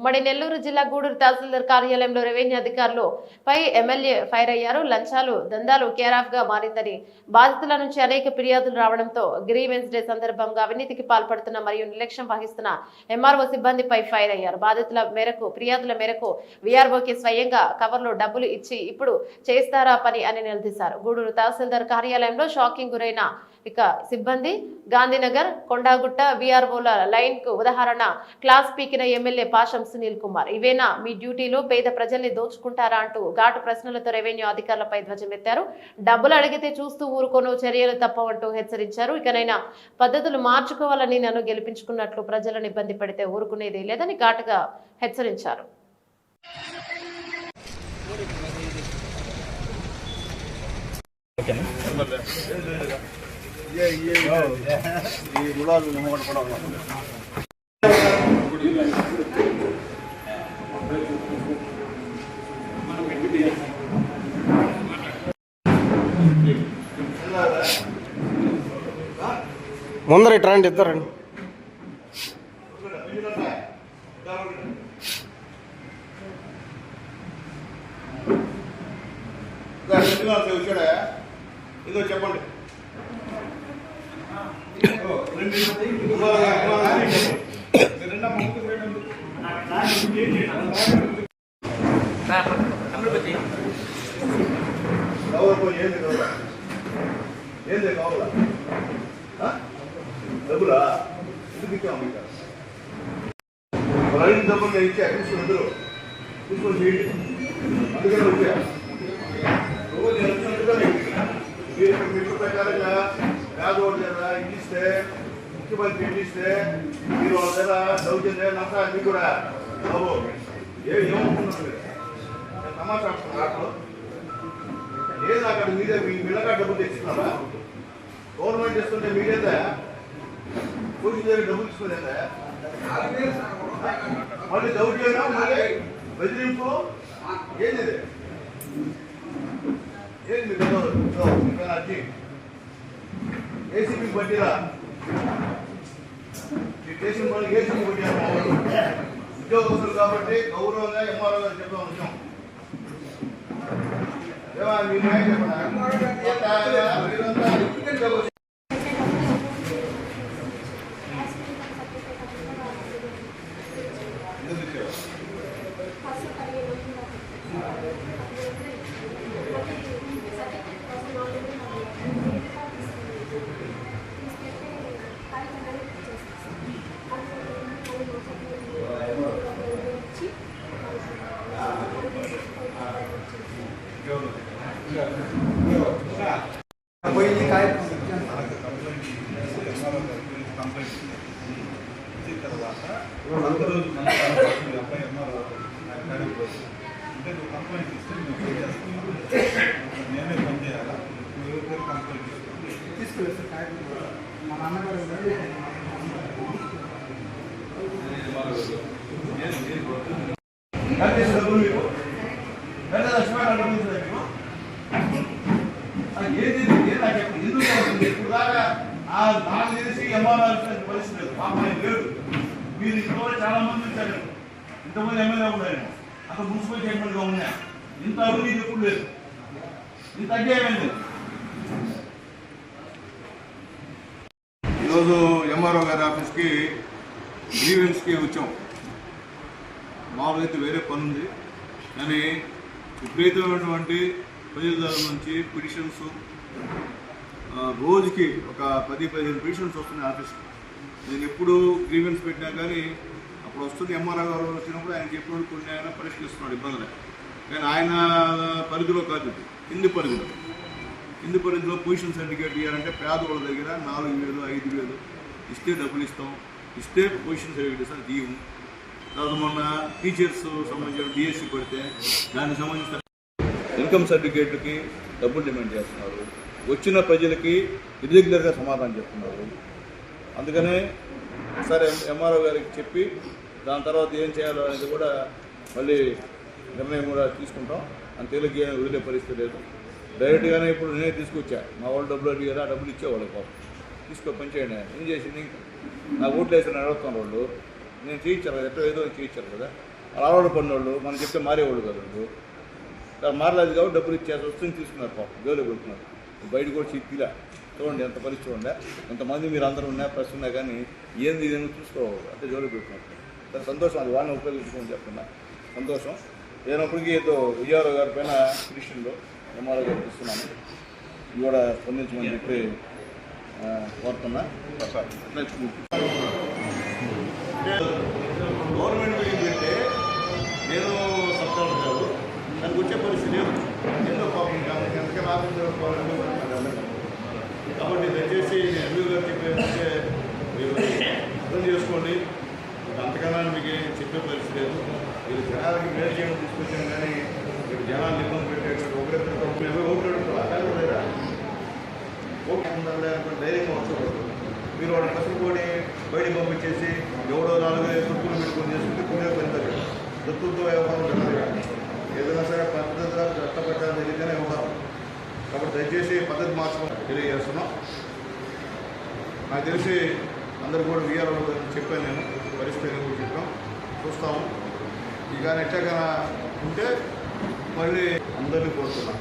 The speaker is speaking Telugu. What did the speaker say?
ఉమ్మడి నెల్లూరు జిల్లా గూడూరు తహసీల్దార్ కార్యాలయంలో రెవెన్యూ అధికారులు పై ఎమ్మెల్యే ఫైర్ అయ్యారు. లంచాలు దందాలు కేరాఫ్ గా మారిందని బాధితుల నుంచి అనేక ఫిర్యాదులు రావడంతో గ్రీవెన్స్ డే సందర్భంగా అవినీతికి పాల్పడుతున్న మరియు నిర్లక్ష్యం వహిస్తున్న ఎంఆర్ఓ సిబ్బందిపై ఫైర్ అయ్యారు. బాధితుల మేరకు ఫిర్యాదుల మేరకు వీఆర్ఓకి స్వయంగా కవర్లో డబ్బులు ఇచ్చి ఇప్పుడు చేస్తారా పని అని నిలదీశారు. గూడూరు తహసీల్దార్ కార్యాలయంలో షాకింగ్ గురైన సిబ్బంది గాంధీనగర్ కొండాగుట్ట వీఆర్ఓల లైన్ కు ఉదాహరణ క్లాస్ పీకిన ఎమ్మెల్యే పాషం సునీల్ కుమార్. ఇవేనా మీ డ్యూటీలో పేద ప్రజల్ని దోచుకుంటారా అంటూ ఘాటు ప్రశ్నలతో రెవెన్యూ అధికారులపై ధ్వజమెత్తారు. డబ్బులు అడిగితే చూస్తూ ఊరుకోను, చర్యలు తప్పవంటూ హెచ్చరించారు. ఇకనైనా పద్ధతులు మార్చుకోవాలని నన్ను గెలిపించుకున్నట్లు ప్రజలను ఇబ్బంది పెడితే ఊరుకునేది లేదని ఘాటుగా హెచ్చరించారు. ముందర ఇట్రండి ఇద్దరండి. ఇదో చెప్పండి. ఏంది కావాలా? డబ్బులా ఎందుకు ఇచ్చాము? రైతు డబ్బులు నేను ఇచ్చా, తీసుకుని అందరూ తీసుకొని చేయండి. అందుకని వచ్చా రోజు వచ్చినట్టుగా మీరు మీకు ప్రకారంగా పేదవాడి దగ్గర ఇస్తే ముఖ్యమంత్రి ఇస్తే మీరు వాళ్ళ దగ్గర దౌర్జన్య నష్టాలు మీకు కూడా బాబు ఏమనుకున్నారు? సమాచారం లేదు. అక్కడ మీదే మీ మిల్లగా డబ్బులు తెచ్చుకున్నారా? గవర్నమెంట్ ఇస్తుంటే మీరేదా పోలీసు దగ్గర డబ్బులు తీసుకునేదా? మళ్ళీ దౌర్జన్యం, మళ్ళీ బెదిరింపు ఏంది? ఏంది అర్జీ ఏసీపీ బట్టిరా స్టేషన్ మనకి ఏసీపీ బట్టిరా ఉద్యోగస్తులు కాబట్టి గౌరవంగా ఎంఆర్ఓ గారు చెప్తాం వచ్చాం. మీరు చెప్పండి. నేనే పని చేయాలా? కంప్లైంట్ తీసుకెళ్ళి మా నాన్నగారు ఇప్పుడు దాకా నాకు తెలిసి ఎంఆర్ఓ పరిస్థితి లేదు. పాపం లేడు. మీరు ఇంతవరకు చాలా మంది వచ్చారు. ఇంతమంది ఎమ్మెల్యే ఉన్నాయి, అక్కడ మున్సిపల్ చైర్మన్గా ఉన్నా. ఇంత అభివృద్ధి ఎప్పుడు లేదు. ఇంత అధ్యాయమైంది. ఈరోజు ఎంఆర్ఓ గారి ఆఫీస్కి గ్రీవెన్స్కి వచ్చాం. మామూలుగా అయితే వేరే పని ఉంది, కానీ విపరీతమైనటువంటి ప్రజల నుంచి పిటిషన్స్ రోజుకి ఒక 10-15 పిటిషన్స్ వస్తున్నాయి ఆఫీస్కి. నేను ఎప్పుడు గ్రీవెన్స్ పెట్టినా కానీ అప్పుడు వస్తుంది. ఎంఆర్ఓ గారు వచ్చినప్పుడు ఆయన చెప్పినప్పుడు కొన్ని ఆయన పరిష్కరిస్తున్నాడు ఇబ్బందులు. కానీ ఆయన పరిధిలో కాదు, కింది పరిధిలో పొజిషన్ సర్టిఫికేట్ ఇవ్వాలంటే పేదవాళ్ళ దగ్గర 4,000-5,000 ఇస్తే డబ్బులు ఇస్తాం, ఇస్తే పొజిషన్ సర్టిఫికేట్ ఇస్తాం, తీయము. తర్వాత మొన్న టీచర్స్ సంబంధించిన డిఎస్సి పడితే దానికి సంబంధించిన ఇన్కమ్ సర్టిఫికేట్కి డబ్బులు డిమాండ్ చేస్తున్నారు. వచ్చిన ప్రజలకి ఇర్రెగ్యులర్గా సమాధానం చెప్తున్నారు. అందుకనే సరే ఎంఆర్ఓ గారికి చెప్పి దాని తర్వాత ఏం చేయాలో అనేది కూడా మళ్ళీ నిర్ణయం కూడా తీసుకుంటాం. అంతేలకి వదిలే పరిస్థితి లేదు. డైరెక్ట్గానే ఇప్పుడు నేనే తీసుకొచ్చా. మా వాళ్ళు డబ్బులు అడిగారు, ఆ డబ్బులు ఇచ్చేవాళ్ళు పాపం. తీసుకో పనిచేయండి. ఏం చేసింది? నాకు ఓట్లు వేసిన అడుగుతున్న వాళ్ళు నేను చేయించాను కదా, ఎట్టో ఏదో చేయించాను కదా. అలవాటు పడినోళ్ళు మనం చెప్తే మారేవాళ్ళు కదా వాళ్ళు మారలేదు కాబట్టి డబ్బులు ఇచ్చేసి వస్తుంది తీసుకున్నారు పాపం జోలు పెడుతున్నారు బయట కూడా చిక్కిలా చూడండి ఎంత పరిస్థితి ఉండే ఎంతమంది మీరు అందరూ ఉన్నా ప్రెస్ ఉన్నా కానీ ఏంది ఇదేమో చూసుకోవాలి అంటే జోలు పెడుతున్నారు చాలా సంతోషం అది వాళ్ళని ఉపయోగించుకోమని చెప్తున్నా సంతోషం ఏదైనప్పటికీ ఏదో విజయరావు గారి పైన పిటిషన్లో ఎంఆర్ఓ గారికి ఇస్తున్నాను ఇవి కూడా స్పందించమని చెప్పి కోరుతున్నా గవర్నమెంట్ మీటింగ్ పెడితే నేను సబ్స్క్రైబర్ కాదు దానికి వచ్చే పరిస్థితి లేదు ఏదో పాపం ఎంతకైనా ఆఫీస్ కాబట్టి దయచేసి ఎంపీ గారు చెప్పేస్తే మీరు అర్థం చేసుకోండి అంతకన్నా మీకు చెప్పే పరిస్థితి లేదు మీరు జనాలకి మేలు చేయడం తీసుకొచ్చాను కానీ మీరు జనాలు ఇబ్బంది పెట్టేటువంటి ఒకరిద్దరు ఓట్లు అడగలేదా ఓట్లు లేకపోతే ధైర్యంగా వచ్చకూడదు మీరు వాడు కసులుకొని బయటికి పంపించేసి ఎవడో 4-5 తుప్పులు పెట్టుకొని చేసుకుంటే పుణ్య పెడతారు దుత్తులతో వ్యవహారం జరగదు ఏదైనా సరే పద్ధతిగా కష్టపడ్డాలని తెలియకనే వ్యవహారం కాబట్టి దయచేసి పద్ధతి మార్చుకోవడం తెలియజేస్తున్నాం నాకు తెలిసి అందరూ కూడా వీఆర్ఓ చెప్పాను నేను పరిస్థితి కూడా చెప్పాం చూస్తాము ఇక ఎట్లా ఉంటే మళ్ళీ అందరినీ కోరుతున్నాం